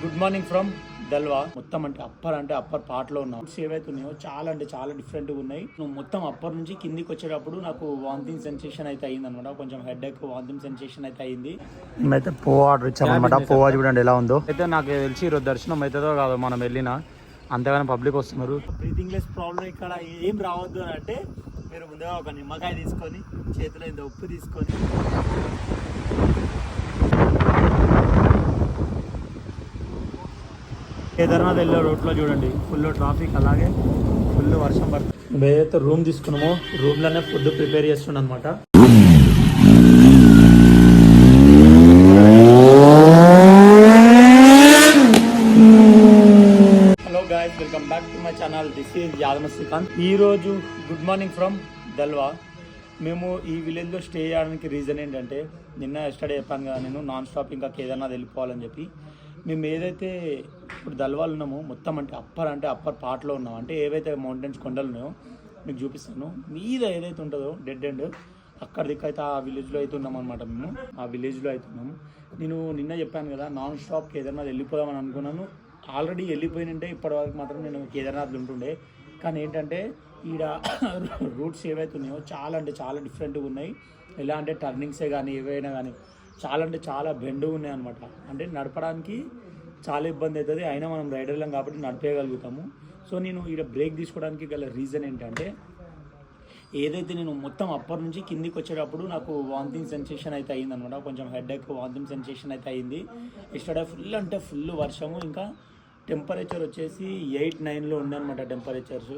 Good morning from దల్వా. మొత్తం అంటే upper పార్ట్లో ఉన్నాం. ఏవైతున్నాయో చాలా అంటే చాలా డిఫరెంట్గా ఉన్నాయి. నువ్వు మొత్తం అప్పర్ నుంచి కిందికి వచ్చేటప్పుడు నాకు వాంతింగ్ సెన్సేషన్ అయితే అయింది అనమాట. కొంచెం హెడ్ ఎక్ వాంతింగ్ సెన్సేషన్ అయితే అయింది. మేమైతే పోవా ఆర్డర్ ఇచ్చామన్నమాట. పోవా చూడండి ఎలా ఉందో. అయితే నాకు తెలిసి ఈరోజు దర్శనం అవుతుందో కాదు, మనం వెళ్ళినా అంతగానో పబ్లిక్ వస్తున్నారు. బ్రీతింగ్ లెస్ ప్రాబ్లం ఇక్కడ ఏం రావద్దు అని అంటే మీరు ముందుగా ఒక నిమ్మకాయ తీసుకొని చేతిలో ఇంత ఉప్పు తీసుకొని కేదార్నాథ్ వెళ్ళే రోడ్లో చూడండి ఫుల్ ట్రాఫిక్, అలాగే ఫుల్ వర్షం పడుతుంది. మేమైతే రూమ్ తీసుకున్నాము, రూమ్లోనే ఫుడ్ ప్రిపేర్ చేస్తుండ అనమాట. Hello guys, welcome back to my channel. This is Yadav Srikanth. ఈరోజు గుడ్ మార్నింగ్ ఫ్రమ్ దల్వా. మేము ఈ విలేజ్లో స్టే చేయడానికి రీజన్ ఏంటంటే, నిన్న ఎస్టర్డే చెప్పాను కదా నేను నాన్ స్టాప్ ఇంకా కేదార్నాథ్ వెళ్ళిపోవాలని చెప్పి. మేము ఏదైతే ఇప్పుడు దల్వాలు ఉన్నామో మొత్తం అంటే అప్పర్ పార్ట్లో ఉన్నాం. అంటే ఏవైతే మౌంటైన్స్ కొండలు ఉన్నాయో మీకు చూపిస్తాను. మీద ఏదైతే ఉంటుందో డెడ్ ఎండ్ అక్కడ దిక్కైతే ఆ విలేజ్లో అయితే ఉన్నాం అనమాట. మేము ఆ విలేజ్లో అయితే ఉన్నాము. నేను నిన్న చెప్పాను కదా నాన్ స్టాప్ కేదార్నాథ్ వెళ్ళిపోదామని అనుకున్నాను. ఆల్రెడీ వెళ్ళిపోయినంటే ఇప్పటివరకు మాత్రం నేను కేదార్నాథ్లో ఉంటుండే. కానీ ఏంటంటే ఈడ రూట్స్ ఏవైతే ఉన్నాయో చాలా అంటే చాలా డిఫరెంట్గా ఉన్నాయి. ఎలా అంటే టర్నింగ్సే కానీ ఏవైనా కానీ చాలా అంటే చాలా బెండుగా ఉన్నాయి అనమాట. అంటే నడపడానికి చాలా ఇబ్బంది అవుతుంది, అయినా మనం రైడర్లం కాబట్టి నడిపేయగలుగుతాము. సో నేను ఇక్కడ బ్రేక్ తీసుకోవడానికి గల రీజన్ ఏంటంటే, ఏదైతే నేను మొత్తం అప్పర్ నుంచి కిందికి వచ్చేటప్పుడు నాకు వాంతింగ్ సెన్సేషన్ అయితే అయింది అనమాట. కొంచెం హెడ్ ఎక్ వాంతింగ్ సెన్సేషన్ అయితే అయింది. ఎస్టర్డే ఫుల్ అంటే ఫుల్ వర్షము, ఇంకా టెంపరేచర్ వచ్చేసి 8-9లో ఉండే అనమాట టెంపరేచర్స్.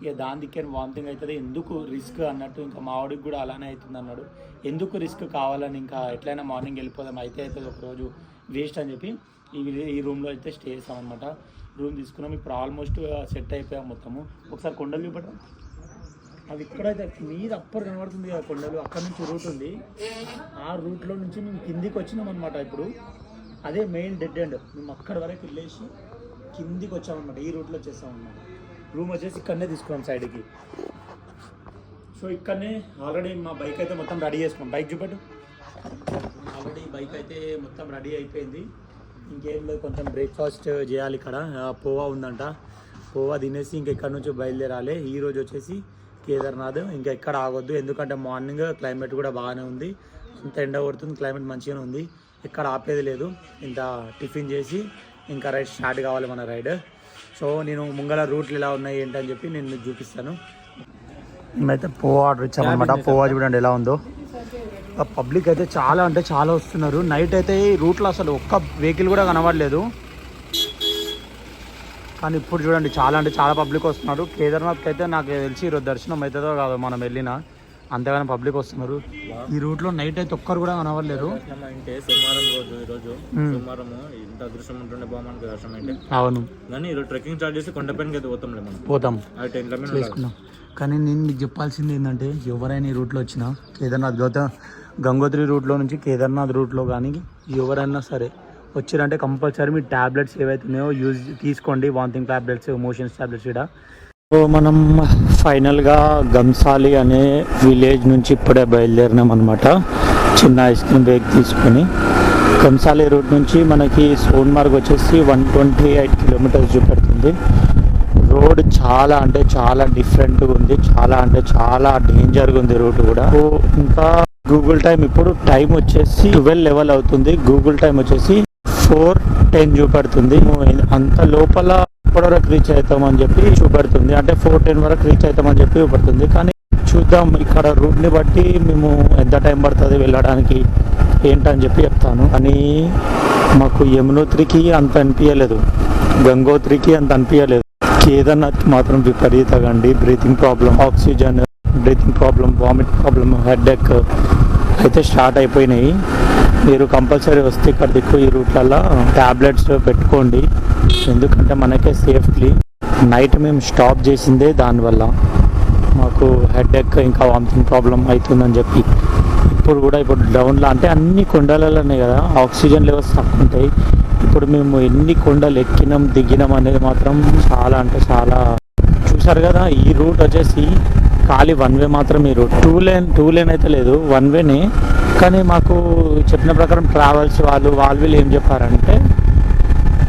ఇక దాని దిక్కని వామిటింగ్ అవుతుంది, ఎందుకు రిస్క్ అన్నట్టు. ఇంకా మా వాడికి కూడా అలానే అవుతుంది అన్నాడు. ఎందుకు రిస్క్ కావాలని ఇంకా ఎట్లయినా మార్నింగ్ వెళ్ళిపోదాం, అయితే ఒకరోజు వేస్ట్ అని చెప్పి ఈ రూమ్లో అయితే స్టే చేస్తాం అనమాట. రూమ్ తీసుకున్నాం. ఇప్పుడు ఆల్మోస్ట్ సెట్ అయిపోయాం మొత్తము. ఒకసారి కొండలు చూపడం, అది ఇక్కడైతే మీద అప్పర్ కనబడుతుంది కదా కొండలు, అక్కడ నుంచి రూట్ ఉంది. ఆ రూట్లో నుంచి మేము కిందికి వచ్చినాం అనమాట. ఇప్పుడు అదే మెయిన్ డెడ్ ఎండ్. మేము అక్కడి వరకు వెళ్ళేసి కిందికి వచ్చామన్నమాట. ఈ రూట్లో వచ్చేస్తాం అనమాట. రూమ్ వచ్చేసి ఇక్కడనే తీసుకున్నాం సైడ్కి. సో ఇక్కడనే ఆల్రెడీ మా బైక్ అయితే మొత్తం రెడీ చేసుకున్నాం. బైక్ చూపెట్టు. ఆల్రెడీ బైక్ అయితే మొత్తం రెడీ అయిపోయింది. ఇంకేం లేదు, కొంచెం బ్రేక్ఫాస్ట్ చేయాలి. ఇక్కడ పోవా ఉందంట, పోవా తినేసి ఇంకా ఇక్కడ నుంచి బయలుదేరాలి. ఈరోజు వచ్చేసి కేదార్నాథ్. ఇంకా ఎక్కడ ఆగొద్దు, ఎందుకంటే మార్నింగ్ క్లైమేట్ కూడా బాగానే ఉంది. అంత ఎండ కొడుతుంది, క్లైమేట్ మంచిగానే ఉంది, ఎక్కడ ఆపేది లేదు. ఇంత టిఫిన్ చేసి ఇంకా రైడ్ స్టార్ట్ కావాలి మన రైడ్. సో నేను ముంగల రూట్లు ఎలా ఉన్నాయి ఏంటని చెప్పి నేను మీకు చూపిస్తాను. మేమైతే పోవా ఆర్డర్ ఇచ్చామన్నమాట. పోవా చూడండి ఎలా ఉందో. పబ్లిక్ అయితే చాలా అంటే చాలా వస్తున్నారు. నైట్ అయితే ఈ రూట్లో అసలు ఒక్క వెహికల్ కూడా కనబడలేదు. కానీ ఇప్పుడు చూడండి చాలా అంటే చాలా పబ్లిక్ వస్తున్నారు. కేదార్నాథ్కి అయితే నాకు తెలిసి ఈరోజు దర్శనం అవుతుందో కాదు, మనం వెళ్ళినా అంతగానో పబ్లిక్ వస్తున్నారు. ఈ రూట్ లో నైట్ అయితే ఒక్కరు కూడా కనవలేరు. సోమవారం రోజు ఈరోజు సోమవారం ఇంత అదృష్టం ఉంటుండే బాగుంది దర్శనం అయితే. అవును, కానీ ఈరోజు ట్రెక్కింగ్ స్టార్ట్ చేసి కొండపైనకి అయితే పోతాం చేసుకున్నాం. కానీ నేను మీకు చెప్పాల్సింది ఏంటంటే, ఎవరైనా ఈ రూట్లో వచ్చినా కేదార్నాథ్ గంగోత్రి రూట్లో నుంచి కేదార్నాథ్ రూట్లో కానీ ఎవరైనా సరే వచ్చిరంటే కంపల్సరీ మీ ట్యాబ్లెట్స్ ఏవైతే ఉన్నాయో తీసుకోండి. వామిటింగ్ ట్యాబ్లెట్స్, మోషన్స్ ట్యాబ్లెట్స్ కూడా. సో మనం ఫైనల్గా గంసాలి అనే విలేజ్ నుంచి ఇప్పుడే బయలుదేరినాం అనమాట. చిన్న ఐస్ క్రీమ్ బ్రేక్ తీసుకొని గంసాలి రూట్ నుంచి మనకి సోన్మార్గ్ వచ్చేసి 128 కిలోమీటర్స్ చూపెడుతుంది. రోడ్ చాలా అంటే చాలా డిఫరెంట్గా ఉంది, చాలా అంటే చాలా డేంజర్గా ఉంది రోడ్ కూడా. ఇంకా గూగుల్ టైం ఇప్పుడు టైం వచ్చేసి 12 అవుతుంది. గూగుల్ టైం వచ్చేసి 4:10 చూపెడుతుంది. అంత లోపల వరకు రీచ్ అవుతామని చెప్పి చూపెడుతుంది, అంటే 4:10 వరకు రీచ్ అవుతామని చెప్పి చూపెడుతుంది. కానీ చూద్దాం, ఇక్కడ రూట్ని బట్టి మేము ఎంత టైం పడుతుంది వెళ్ళడానికి ఏంటని చెప్పి చెప్తాను. కానీ మాకు యమునోత్రికి అంత అనిపించలేదు, గంగోత్రికి అంత అనిపించలేదు. కేదార్నాథ్కి మాత్రం విపరీతంగా అండి. Breathing problem, oxygen, breathing problem, vomit problem, head ఎక్ అయితే స్టార్ట్ అయిపోయినాయి. మీరు కంపల్సరీ వస్తే ఇక్కడ దిక్కు ఈ రూట్లలో ట్యాబ్లెట్స్ పెట్టుకోండి, ఎందుకంటే మనకే సేఫ్లీ. నైట్ మేము స్టాప్ చేసిందే దానివల్ల మాకు హెడ్ ఎక్ ఇంకా వామిటింగ్ ప్రాబ్లం అవుతుందని చెప్పి. ఇప్పుడు డౌన్లో అంటే అన్ని కొండలలోనే కదా ఆక్సిజన్ లెవెల్స్ తక్కువ ఉంటాయి. ఇప్పుడు మేము ఎన్ని కొండలు ఎక్కినాం దిగినాం అనేది మాత్రం చాలా అంటే చాలా చూసారు కదా. ఈ రూట్ వచ్చేసి ఖాళీ 1 వే మాత్రం. ఈ రూట్ 2 లేన్ అయితే లేదు, 1 వేనే. కానీ మాకు చెప్పిన ప్రకారం ట్రావెల్స్ వాళ్ళు ఏం చెప్పారంటే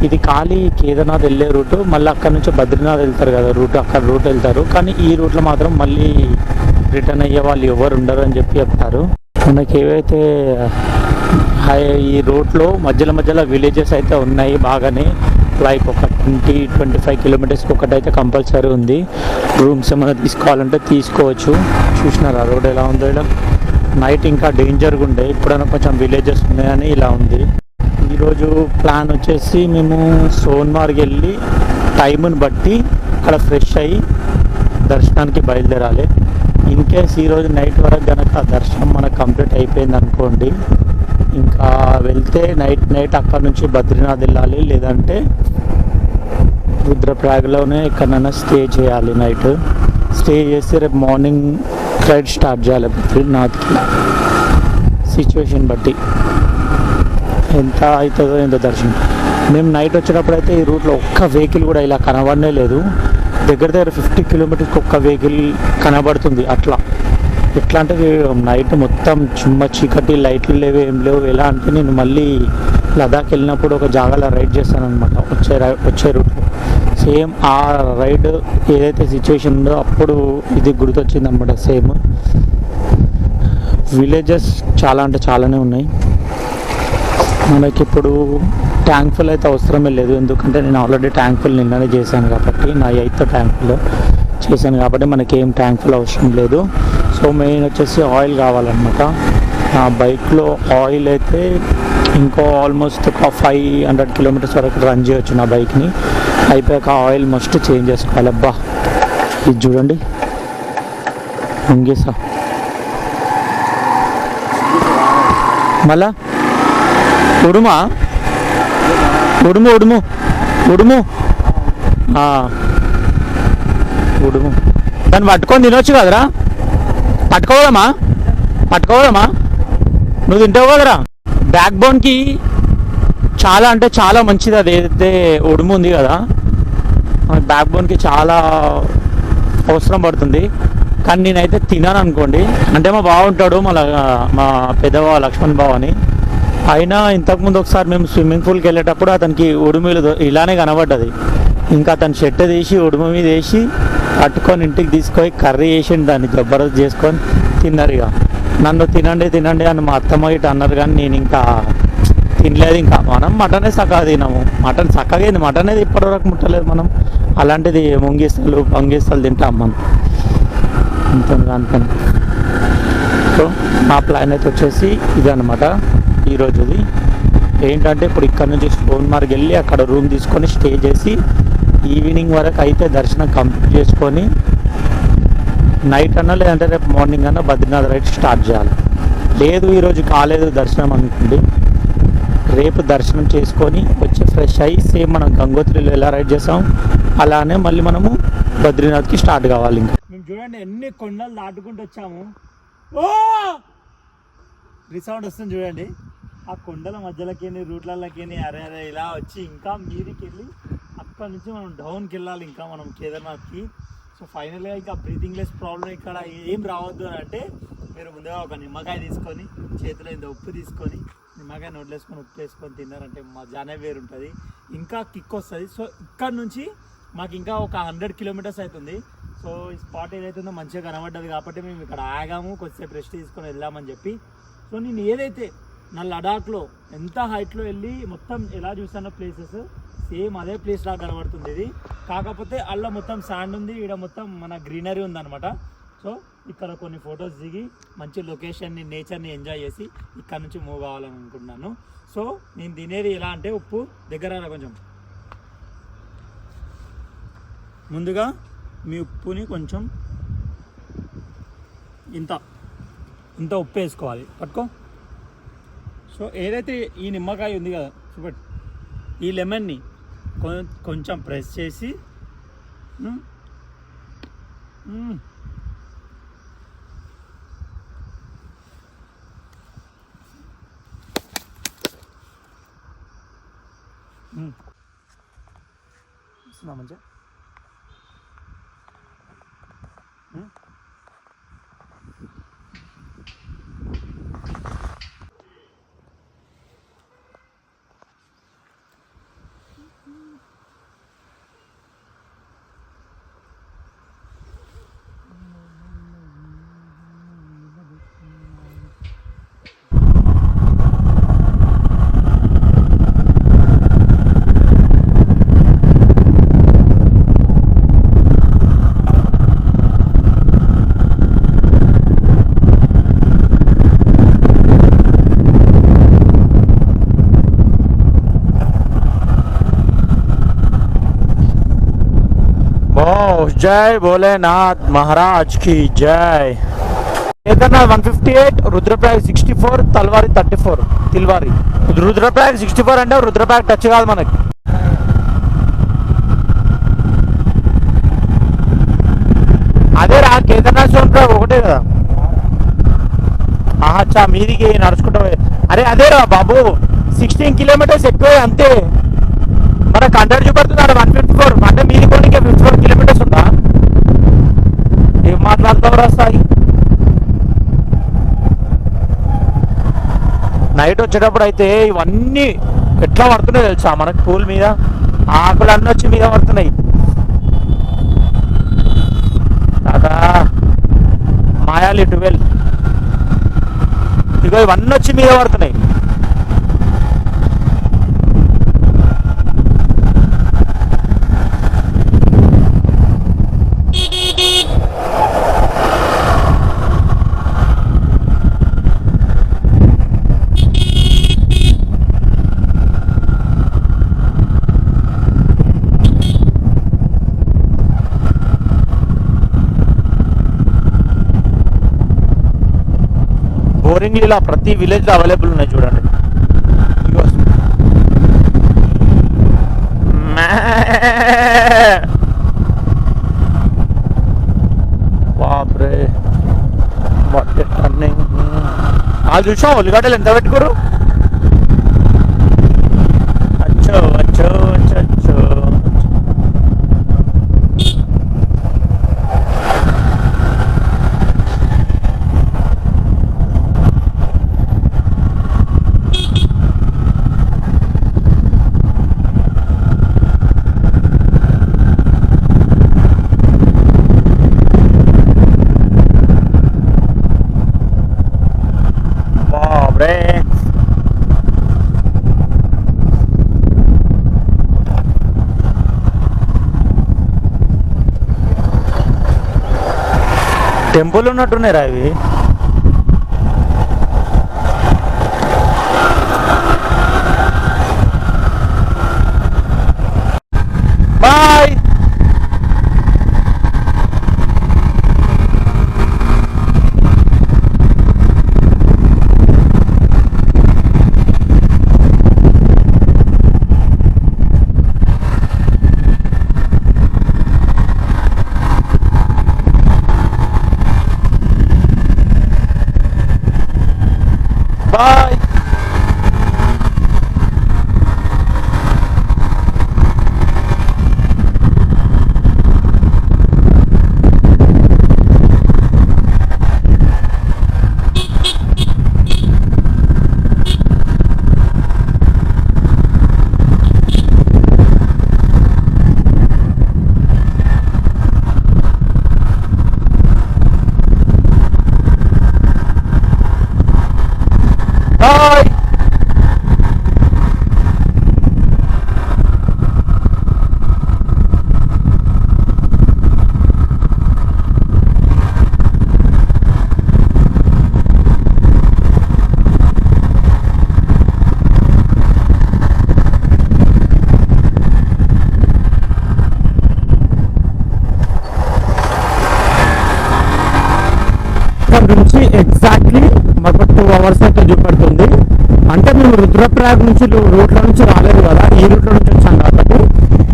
ఇది ఖాళీ కేదార్నాథ్ వెళ్ళే రూటు, మళ్ళీ అక్కడ నుంచి బద్రీనాథ్ వెళ్తారు కదా రూట్, అక్కడ రూట్ వెళ్తారు. కానీ ఈ రూట్లో మాత్రం మళ్ళీ రిటర్న్ అయ్యే వాళ్ళు ఎవరు ఉండరు అని చెప్పి చెప్తారు. మనకి ఏవైతే ఈ రూట్లో మధ్యలో విలేజెస్ అయితే ఉన్నాయి బాగానే, లైక్ ఒక 20-25 కిలోమీటర్స్కి ఒకటైతే కంపల్సరీ ఉంది. రూమ్స్ ఏమైనా తీసుకోవాలంటే తీసుకోవచ్చు. చూసినారా రోడ్ ఎలా ఉందో? ఇలా నైట్ ఇంకా డేంజర్గా ఉండే, ఇప్పుడైనా కొంచెం విలేజెస్ ఉన్నాయని ఇలా ఉంది. ఈరోజు ప్లాన్ వచ్చేసి మేము సోన్మార్గ్ వెళ్ళి టైంని బట్టి అక్కడ ఫ్రెష్ అయ్యి దర్శనానికి బయలుదేరాలి. ఇన్ కేస్ ఈరోజు నైట్ వరకు కనుక దర్శనం మనకు కంప్లీట్ అయిపోయింది అనుకోండి, ఇంకా వెళ్తే నైట్ అక్కడ నుంచి బద్రీనాథ్ వెళ్ళాలి, లేదంటే రుద్రప్రయాగ్లోనే ఎక్కడైనా స్టే చేయాలి. నైట్ స్టే చేసి రేపు మార్నింగ్ ఫ్లైట్ స్టార్ట్ చేయాలి బద్రీనాథ్కి. సిచ్యువేషన్ బట్టి ఎంత అవుతుందో ఏంటో దర్శనం. మేము నైట్ వచ్చేటప్పుడు అయితే ఈ రూట్లో ఒక్క వెహికల్ కూడా ఇలా కనబడనే లేదు. దగ్గర 50 కిలోమీటర్స్కి ఒక్క వెహికల్ కనబడుతుంది. అట్లా ఎట్లా అంటే నైట్ మొత్తం చిమ్మ చీకటి, లైట్లు లేవు, ఏం లేవు. ఎలా అంటే నేను మళ్ళీ లదాఖ్ వెళ్ళినప్పుడు ఒక జాగాలో రైడ్ చేస్తాను అనమాట, వచ్చే రూట్లో. సేమ్ ఆ రైడ్ ఏదైతే సిచ్యువేషన్ ఉందో అప్పుడు ఇది గుర్తొచ్చింది అనమాట. సేమ్ విలేజెస్ చాలా అంటే చాలానే ఉన్నాయి. మనకి ఇప్పుడు ట్యాంక్ ఫుల్ అయితే అవసరమే లేదు, ఎందుకంటే నేను ఆల్రెడీ ట్యాంక్ ఫుల్ నిన్ననే చేశాను కాబట్టి, నా 8th ట్యాంక్ ఫుల్ చేశాను కాబట్టి మనకి ఏం ట్యాంక్ ఫుల్ అవసరం లేదు. సో మెయిన్ వచ్చేసి ఆయిల్ కావాలన్నమాట. నా బైక్లో ఆయిల్ అయితే ఇంకో ఆల్మోస్ట్ ఒక 500 కిలోమీటర్స్ వరకు రన్ చేయొచ్చు నా బైక్ని. అయిపోయాక ఆయిల్ మస్ట్ చేంజ్ చేసుకోవాలి. అబ్బా ఇది చూడండి, ముంగేసా మళ్ళా ఉడుమా ఉడుము ఉడుము ఉడుము ఉడుము దాన్ని పట్టుకొని తినొచ్చు కదరా? పట్టుకోవడమా నువ్వు తింటావు కదరా? బ్యాక్ బోన్కి చాలా అంటే చాలా మంచిది అది ఏదైతే ఉడుము ఉంది కదా, మన బ్యాక్ బోన్కి చాలా అవసరం పడుతుంది. కానీ నేనైతే తినాను అనుకోండి. అంటే మా బావ ఉంటాడు, మా పెద్దబావ లక్ష్మణ్ బావ అని. అయినా ఇంతకుముందు ఒకసారి మేము స్విమ్మింగ్ పూల్కి వెళ్ళేటప్పుడు అతనికి ఉడుములు ఇలానే కనబడ్డది. ఇంకా అతను షెట్ తీసి ఉడుము మీద వేసి పట్టుకొని ఇంటికి తీసుకొని కర్రీ వేసి దాన్ని జబర్దస్త్ చేసుకొని తిన్నారు. ఇక నన్ను తినండి అని మా అత్తమ్మ ఇటు అన్నారు, కానీ నేను ఇంకా తినలేదు. ఇంకా మనం మటనే చక్కగా తినాము. మటన్ చక్కగా అయింది, మటన్ అనేది ఇప్పటివరకు ముట్టలేదు మనం. అలాంటిది పంగిస్తలు తింటాం మనం అంత అనుకోండి. సో మా ప్లాన్ అయితే వచ్చేసి ఇదన్నమాట ఈరోజుది. ఏంటంటే ఇప్పుడు ఇక్కడ నుంచి సోన్మార్గ్ వెళ్ళి అక్కడ రూమ్ తీసుకొని స్టే చేసి ఈవినింగ్ వరకు అయితే దర్శనం కంప్లీట్ చేసుకొని నైట్ అన్నా లేదంటే రేపు మార్నింగ్ అన్నా బద్రీనాథ్ రైడ్ స్టార్ట్ చేయాలి. లేదు ఈరోజు కాలేదు దర్శనం అనుకోండి, రేపు దర్శనం చేసుకొని వచ్చి ఫ్రెష్ అయ్యి సేమ్ మనం గంగోత్రిలో ఎలా రైడ్ చేసాం అలానే మళ్ళీ మనము బద్రీనాథ్కి స్టార్ట్ కావాలి. ఇంకా మేము చూడండి ఎన్ని కొండలు దాటుకుంటూ వచ్చాము. ఓ రిసౌండ్ వస్తుంది చూడండి. ఆ కొండల మధ్యలోకి రూట్లకి అరే ఇలా వచ్చి ఇంకా మీదికి వెళ్ళి అక్కడ నుంచి మనం డౌన్కి వెళ్ళాలి ఇంకా మనం కేదార్నాథ్కి. సో ఫైనల్గా ఇంకా బ్రీతింగ్ లెస్ ప్రాబ్లం ఇక్కడ ఏం రావద్దు అని అంటే మీరు ముందుగా ఒక నిమ్మకాయ తీసుకొని చేతిలో ఇంత ఉప్పు తీసుకొని నిమ్మకాయ నోట్లో వేసుకొని ఉప్పు వేసుకొని తిన్నారంటే మజానే వేరుంటుంది, ఇంకా కిక్ వస్తుంది. సో ఇక్కడ నుంచి మాకు ఇంకా ఒక 100 కిలోమీటర్స్ అవుతుంది. సో ఈ స్పాట్ ఏదైతుందో మంచిగా కనబడ్డది కాబట్టి మేము ఇక్కడ ఆగాము, కొద్దిసేపు రెస్ట్ తీసుకొని వెళ్దామని చెప్పి. సో నేను ఏదైతే నా లడాఖ్లో ఎంత హైట్లో వెళ్ళి మొత్తం ఎలా చూసానో ప్లేసెస్ సేమ్ అదే ప్లేస్ లాగా కనబడుతుంది ఇది. కాకపోతే అలా మొత్తం శాండ్ ఉంది, ఇక్కడ మొత్తం మన గ్రీనరీ ఉందన్నమాట. సో ఇక్కడ కొన్ని ఫొటోస్ దిగి మంచి లొకేషన్ని నేచర్ని ఎంజాయ్ చేసి ఇక్కడ నుంచి మూవ్ కావాలని అనుకుంటున్నాను. సో నేను తినేది ఎలా అంటే ఉప్పు దగ్గర కొంచెం ముందుగా మీ ఉప్పుని కొంచెం ఇంత ఉప్పు వేసుకోవాలి, పట్టుకో. సో ఏదైతే ఈ నిమ్మకాయ ఉంది కదా చూపట్, ఈ లెమన్ని కొంచెం ప్రెస్ చేసి మంచిగా ఓ జై భోలేనాథ్ మహారాజ్ కి జై. కేదార్నాథ్ 158, రుద్రప్రయాగ్ 64, తల్వారి 34. తిల్వారి రుద్రప్రయాగ్ 64 అంటే రుద్రప్రయాగ్ టచ్ కాదు మనకి. అదే రా కేదార్నాథ్ సోన్ప్రయాగ్ ఒకటే కదా. ఆహా మీదికి నడుచుకుంటా. అరే అదే రా బాబు 16 కిలోమీటర్స్ ఎక్కువ అంతే. మనకు 100 చూపడుతున్నాడు 154 అంటే మీది కొనికి 54 కిలోమీటర్స్ ఉందా. ఏం మాట్లాడతావు రా సాయి. నైట్ వచ్చేటప్పుడు అయితే ఇవన్నీ ఎట్లా పడుతున్నాయి తెలుసా మనకు పూల్ మీద. ఆకులు అన్నీ వచ్చి మీద పడుతున్నాయి. దాదా మాయాలి 12 ఇగో ఇవన్నీ వచ్చి మీద పడుతున్నాయి. బోరింగ్లు ఇలా ప్రతి విలేజ్ లో అవైలబుల్ ఉన్నాయి చూడండి. బాబ్రే టర్నింగ్. అది చూసాం ఉల్లిగడ్డలు ఎంత పెట్టుకోరు. అచ్చో అచ్చో అచ్చో. టెంపుల్ ఉన్నట్టున్నారా ఇవి. బాయ్. బాయ్. నుంచి ఎగ్జాక్ట్లీ మాకు 2 hours అయితే చూపెడుతుంది. అంటే మేము రుద్రప్రయాగ్ నుంచి రూట్లో నుంచి రాలేదు కదా, ఈ రూట్లో నుంచి వచ్చాం కాబట్టి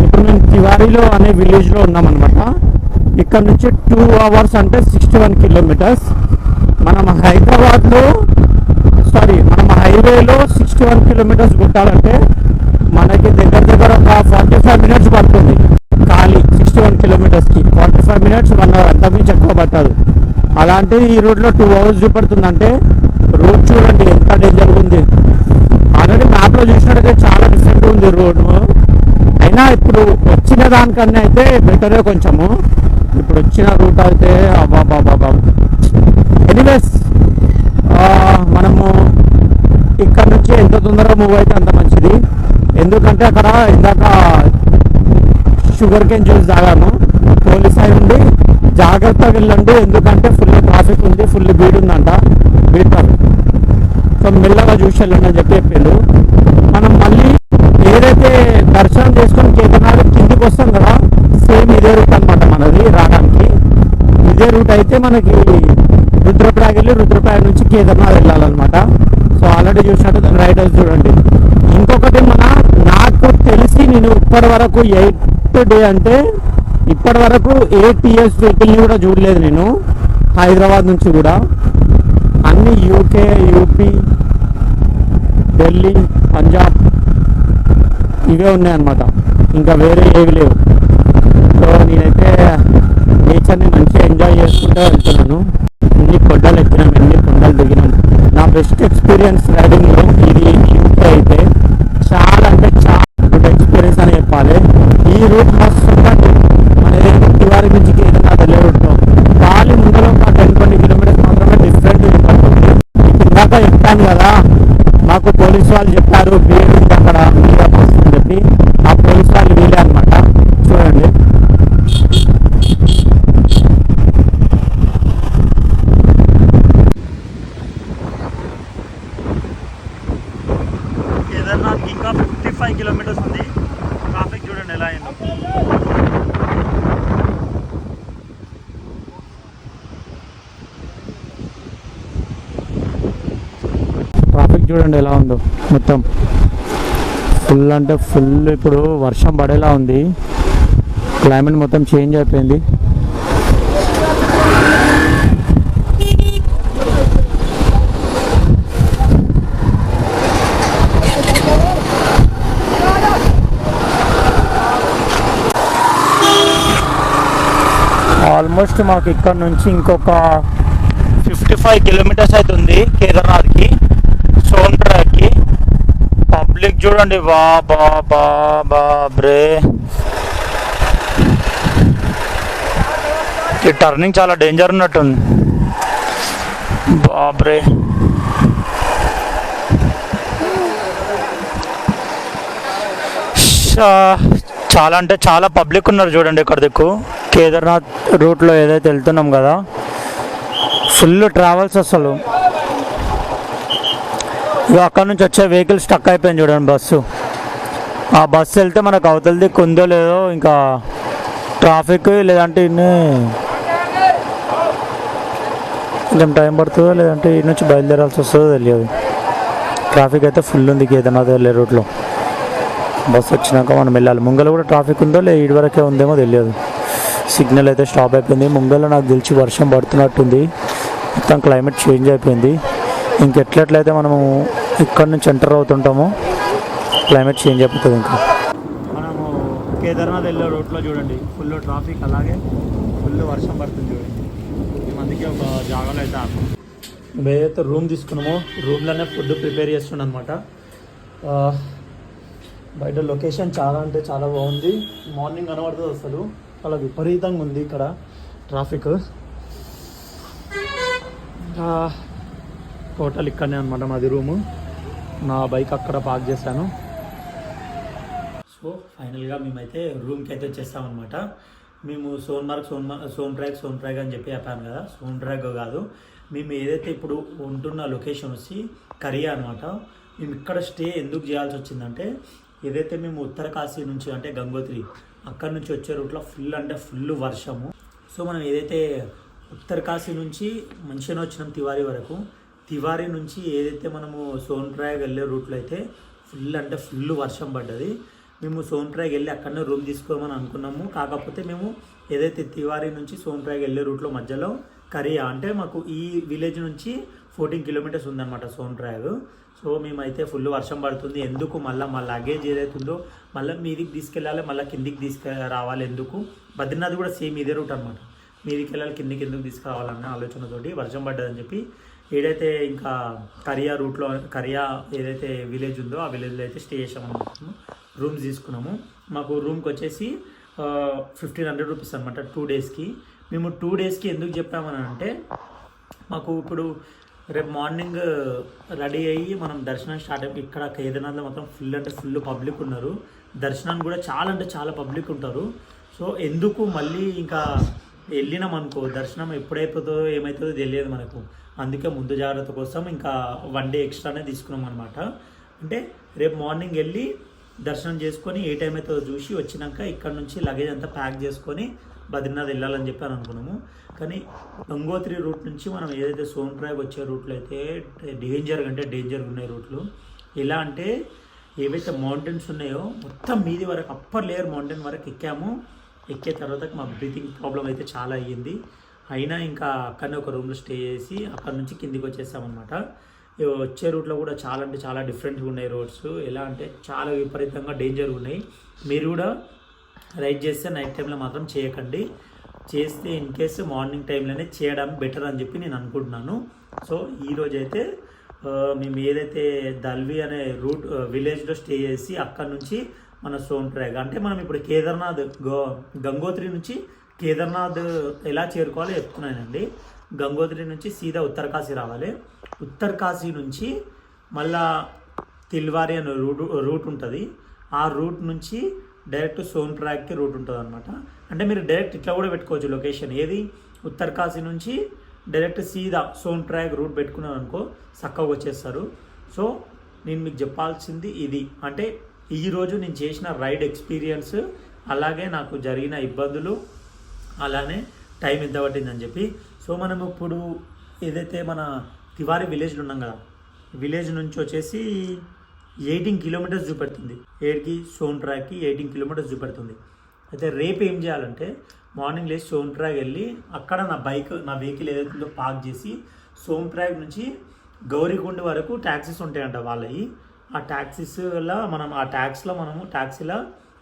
ఇప్పుడు మేము తివారీలో అనే విలేజ్లో ఉన్నామన్నమాట. ఇక్కడ నుంచి 2 hours అంటే 61 కిలోమీటర్స్. మనం హైదరాబాద్లో మనం హైవేలో 61 కిలోమీటర్స్ కొట్టాలంటే మనకి దగ్గర దగ్గర ఒక 45 minutes పడుతుంది. ఖాళీ 61 కిలోమీటర్స్కి 45 minutes 1 hour, అంతకుమించి ఎక్కువ పట్టదు. అలాంటిది ఈ రోడ్లో 2 hours చూపెడుతుందంటే రోడ్ చూడండి ఎంత డేంజర్ ఉంది. ఆల్రెడీ మ్యాప్లో చూసినట్టయితే చాలా డిఫరెంట్ ఉంది రోడ్. అయినా ఇప్పుడు వచ్చిన దానికన్నా అయితే బెటరే కొంచెము. ఇప్పుడు వచ్చిన రూట్ అయితే అబ్బాబాబా. ఎనీవేస్ మనము ఇక్కడ నుంచి ఎంత తొందరగా మూవ్ అయితే అంత మంచిది. ఎందుకంటే అక్కడ ఇందాక షుగర్ కేన్ జ్యూస్ తాగాను. పోలీస్ అయి ఉండి జాగ్రత్తగా వెళ్ళండి, ఎందుకంటే ఫుల్ ట్రాఫిక్ ఉంది, ఫుల్ బీడ్ ఉందంట. బీటర్ సో మెల్లగా చూసి వెళ్ళండి అని చెప్పిండు. మనం మళ్ళీ ఏదైతే దర్శనం చేసుకొని కేదార్నాథ్ కిందికి వస్తాం కదా, సేమ్ ఇదే రూట్ అనమాట. మనకి రుద్రప్రయాగ్ వెళ్ళి రుద్రప్రయాగ్ నుంచి కేదార్నాథ్ వెళ్ళాలన్నమాట. సో ఆల్రెడీ చూసినట్టు దాని రైట్ హౌస్ చూడండి. ఇంకొకటి నాకు తెలిసి నేను ఇప్పటి వరకు 8th డే అంటే ఇప్పటి వరకు ATS వెహికల్ని కూడా చూడలేదు నేను హైదరాబాద్ నుంచి కూడా. అన్ని UK, UP, ఢిల్లీ, పంజాబ్ ఇవే ఉన్నాయన్నమాట, ఇంకా వేరే ఏవి లేవు. సో నేనైతే నేచర్ని మంచిగా ఎంజాయ్ చేసుకుంటూ వెళ్తున్నాను. ఎన్ని కొండలు ఎక్కినాం, ఎన్ని కొండలు దిగినాం. నా బెస్ట్ ఎక్స్పీరియన్స్ రైడింగ్లో ఇది UK అయితే చాలా అంటే చాలా గుడ్ ఎక్స్పీరియన్స్ అని చెప్పాలి. ఈ రూట్ మస్తు ఉంటుంది. మన ఏదైనా తివారి నుంచి ఏదైనా వెళ్ళే రూట్లో ఖాళీ ముందులో ఒక 10-20 కిలోమీటర్స్ మాత్రమే డిఫరెంట్ పడుతుంది. ఇందాక చెప్పాను కదా, మాకు పోలీసు వాళ్ళు చెప్పారు బీడ్ ఉంది అక్కడ మీద బస్సు అని చెప్పి. ఆ పోలీసు వాళ్ళు వీలే అనమాట. చూడండి కేదార్నాథ్కి ఇంకా 55 కిలోమీటర్స్ ఉంది. ట్రాఫిక్ చూడండి ఎలా అయిందో. ట్రాఫిక్ చూడండి ఎలా ఉందో. మొత్తం ఫుల్ అంటే ఫుల్. ఇప్పుడు వర్షం పడేలా ఉంది. క్లైమేట్ మొత్తం చేంజ్ అయిపోయింది. ఆల్మోస్ట్ మాకు ఇక్కడ నుంచి ఇంకొక 55 కిలోమీటర్స్ అవుతుంది కేదార్నాథ్కి, సోన్ప్రయాగ్కి. పబ్లిక్ చూడండి, వా బా బా బాబ్రే. ఈ టర్నింగ్ చాలా డేంజర్ ఉన్నట్టుంది. బాబ్రే, చాలా అంటే చాలా పబ్లిక్ ఉన్నారు చూడండి ఇక్కడ దిక్కు. కేదార్నాథ్ రూట్లో ఏదైతే వెళ్తున్నాం కదా, ఫుల్ ట్రావెల్స్. అసలు ఇక అక్కడ నుంచి వచ్చే వెహికల్ స్టక్ అయిపోయింది చూడండి బస్సు. ఆ బస్సు వెళ్తే మనకు అవతల దిక్కు ఉందో లేదో, ఇంకా ట్రాఫిక్ లేదంటే కొంచెం టైం పడుతుందో లేదంటే ఇటు నుంచి బయలుదేరాల్సి వస్తుందో తెలియదు. ట్రాఫిక్ అయితే ఫుల్ ఉంది కేదార్నాథ్ వెళ్ళే రూట్లో. బస్సు వచ్చినాక మనం వెళ్ళాలి. ముంగల కూడా ట్రాఫిక్ ఉందో లేదు, ఇటు వరకే ఉందేమో తెలియదు. సిగ్నల్ అయితే స్టాప్ అయిపోయింది. ముంగల నాకు తెలిసి వర్షం పడుతున్నట్టుంది. మొత్తం క్లైమేట్ చేంజ్ అయిపోయింది. ఇంకెట్లయితే మనము ఇక్కడ నుంచి ఎంటర్ అవుతుంటామో క్లైమేట్ చేంజ్ అయిపోతుంది. ఇంకా మనము కేదార్నాథ్ వెళ్ళే రూట్లో చూడండి ఫుల్ ట్రాఫిక్, అలాగే ఫుల్ వర్షం పడుతుంది చూడండి. మందికి ఒక జాగాలో అయితే ఆపు. మేమైతే రూమ్ తీసుకున్నాము. రూమ్లోనే ఫుడ్ ప్రిపేర్ చేస్తున్నాం అనమాట. బయట లొకేషన్ చాలా అంటే చాలా బాగుంది. మార్నింగ్ కనబడుతుంది అసలు, చాలా విపరీతంగా ఉంది ఇక్కడ ట్రాఫిక్. హోటల్ ఇక్కడనే అనమాట మాది రూము. నా బైక్ అక్కడ పార్క్ చేశాను. సో ఫైనల్గా మేమైతే రూమ్కి అయితే వచ్చేస్తామన్నమాట. మేము సోన్ప్రయాగ్ అని చెప్పాను కదా, సోన్ప్రయాగ్ కాదు. మేము ఏదైతే ఇప్పుడు ఉంటున్న లొకేషన్ వచ్చి కరియా అనమాట. మేము ఇక్కడ స్టే ఎందుకు చేయాల్సి వచ్చిందంటే, ఏదైతే మేము ఉత్తరకాశీ నుంచి అంటే గంగోత్రి అక్కడ నుంచి వచ్చే రూట్లో ఫుల్ అంటే ఫుల్ వర్షము. సో మనం ఏదైతే ఉత్తరకాశీ నుంచి మంచిగా వచ్చినాం తివారీ వరకు, తివారీ నుంచి ఏదైతే మనము సోన్ప్రయాగ్ వెళ్ళే రూట్లో అయితే ఫుల్ అంటే ఫుల్ వర్షం పడ్డది. మేము సోన్ప్రయాగ్ వెళ్ళి అక్కడనే రూమ్ తీసుకోమని అనుకున్నాము. కాకపోతే మేము ఏదైతే తివారీ నుంచి సోన్ప్రయాగ్ వెళ్ళే రూట్లో మధ్యలో కరియా అంటే మాకు ఈ విలేజ్ నుంచి 14 కిలోమీటర్స్ ఉందన్నమాట సోన్ప్రయాగ్. సో మేమైతే ఫుల్ వర్షం పడుతుంది. ఎందుకు మళ్ళీ మా లగేజ్ ఏదైతుందో మళ్ళీ మీదికి తీసుకెళ్ళాలి, మళ్ళీ కిందికి తీసుకురావాలి. ఎందుకు బద్రీనాథ్ కూడా సేమ్ ఇదే రూట్ అనమాట. మీదికి వెళ్ళాలి, కిందికి ఎందుకు తీసుకురావాలన్న ఆలోచనతోటి వర్షం పడ్డదని చెప్పి ఏదైతే ఇంకా కరియా రూట్లో కరియా ఏదైతే విలేజ్ ఉందో ఆ విలేజ్లో అయితే స్టే చేసామన్నమాట. రూమ్స్ తీసుకున్నాము. మాకు రూమ్కి వచ్చేసి 1500 రూపీస్ అనమాట 2 డేస్కి. మేము 2 డేస్కి ఎందుకు చెప్పామని అంటే, మాకు ఇప్పుడు రేపు మార్నింగ్ రెడీ అయ్యి మనం దర్శనం స్టార్ట్ అయిపోయి ఇక్కడ కేదార్నాథ్లో మొత్తం ఫుల్ అంటే ఫుల్ పబ్లిక్ ఉన్నారు. దర్శనానికి కూడా చాలా అంటే చాలా పబ్లిక్ ఉంటారు. సో ఎందుకు మళ్ళీ ఇంకా వెళ్ళినాం అనుకో, దర్శనం ఎప్పుడైపోతుందో ఏమవుతుందో తెలియదు మనకు. అందుకే ముందు జాగ్రత్త కోసం ఇంకా 1 డే ఎక్స్ట్రానే తీసుకున్నాం అనమాట. అంటే రేపు మార్నింగ్ వెళ్ళి దర్శనం చేసుకొని ఏ టైం అవుతుందో చూసి వచ్చినాక ఇక్కడ నుంచి లగేజ్ అంతా ప్యాక్ చేసుకొని బద్రీనాథ్ వెళ్ళాలని చెప్పి అని అనుకున్నాము. కానీ గంగోత్రి రూట్ నుంచి మనం ఏదైతే సోన్ప్రయాగ్ వచ్చే రూట్లో అయితే డేంజర్గా ఉన్నాయి రూట్లు. ఎలా అంటే ఏవైతే మౌంటైన్స్ ఉన్నాయో మొత్తం మీది వరకు అప్పర్ లేయర్ మౌంటైన్ వరకు ఎక్కే తర్వాత మా బ్రీతింగ్ ప్రాబ్లం అయితే చాలా అయ్యింది. అయినా ఇంకా అక్కడనే ఒక రూమ్లో స్టే చేసి అక్కడ నుంచి కిందికి వచ్చేసామన్నమాట. వచ్చే రూట్లో కూడా చాలా అంటే చాలా డిఫరెంట్గా ఉన్నాయి రోడ్స్. ఎలా అంటే చాలా విపరీతంగా డేంజర్గా ఉన్నాయి. మీరు కూడా రైడ్ చేస్తే నైట్ టైంలో మాత్రం చేయకండి. చేస్తే ఇన్ కేసు మార్నింగ్ టైంలోనే చేయడం బెటర్ అని చెప్పి నేను అనుకుంటున్నాను. సో ఈరోజైతే మేము ఏదైతే దల్వి అనే విలేజ్లో స్టే చేసి అక్కడ నుంచి మన సోన్ప్రయాగ్ అంటే మనం ఇప్పుడు కేదార్నాథ్ గంగోత్రి నుంచి కేదార్నాథ్ ఎలా చేరుకోవాలో చెప్తున్నానండి. గంగోత్రి నుంచి సీదా ఉత్తరకాశీ రావాలి. ఉత్తరకాశీ నుంచి మళ్ళా తిల్వారి అనే రూట్ ఉంటుంది. ఆ రూట్ నుంచి డైరెక్ట్ సోన్ప్రయాగ్కి రూట్ ఉంటుంది అనమాట. అంటే మీరు డైరెక్ట్ ఇట్లా కూడా పెట్టుకోవచ్చు లొకేషన్. ఏది ఉత్తరకాశీ నుంచి డైరెక్ట్ సీదా సోన్ప్రయాగ్ రూట్ పెట్టుకున్నారు అనుకో చక్కగా వచ్చేస్తారు. సో నేను మీకు చెప్పాల్సింది ఇది. అంటే ఈరోజు నేను చేసిన రైడ్ ఎక్స్పీరియన్స్, అలాగే నాకు జరిగిన ఇబ్బందులు, అలానే టైం ఎంత పట్టిందని చెప్పి. సో మనం ఇప్పుడు ఏదైతే మన తివారీ విలేజ్లో ఉన్నాం కదా, విలేజ్ నుంచి వచ్చేసి 18 కిలోమీటర్స్ చూపెడుతుంది. ఏడికి సోన్ప్రయాగ్కి 18 కిలోమీటర్స్ చూపెడుతుంది. అయితే రేపు ఏం చేయాలంటే మార్నింగ్ లేచి సోన్ప్రయాగ్ వెళ్ళి అక్కడ నా వెహికల్ ఏదైతే ఉందో పార్క్ చేసి సోన్ప్రయాగ్ నుంచి గౌరీకుండ్ వరకు ట్యాక్సీస్ ఉంటాయంట వాళ్ళవి. ఆ ట్యాక్సీలో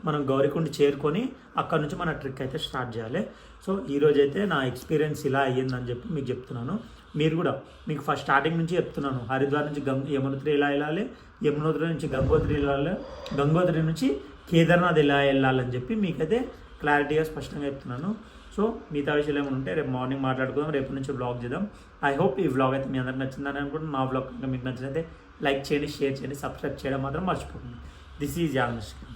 మనం గౌరీకుండ్ చేరుకొని అక్కడ నుంచి మన ట్రిక్ అయితే స్టార్ట్ చేయాలి. సో ఈరోజైతే నా ఎక్స్పీరియన్స్ ఇలా అయ్యిందని చెప్పి మీకు చెప్తున్నాను. మీరు కూడా మీకు ఫస్ట్ స్టార్టింగ్ నుంచి చెప్తున్నాను. హరిద్వార్ నుంచి యమునోత్రి ఎలా వెళ్ళాలి, యమునోత్రి నుంచి గంగోత్రి వెళ్ళాలి, గంగోత్రి నుంచి కేదార్నాథ్ ఎలా వెళ్ళాలని చెప్పి మీకైతే క్లారిటీగా స్పష్టంగా చెప్తున్నాను. సో మిగతా విషయాలు ఏమైనా ఉంటే రేపు మార్నింగ్ మాట్లాడుకుందాం. రేపు నుంచి వ్లాగ్ చేద్దాం. ఐ హోప్ ఈ వ్లాగ్ అయితే మీ అందరికి నచ్చిందని అనుకుంటున్నాను. నా వ్లాగ్ కనుక మీకు నచ్చినైతే లైక్ చేయండి, షేర్ చేయండి, సబ్స్క్రైబ్ చేయడం మాత్రం మర్చిపోకండి. This is యాదమస్కి.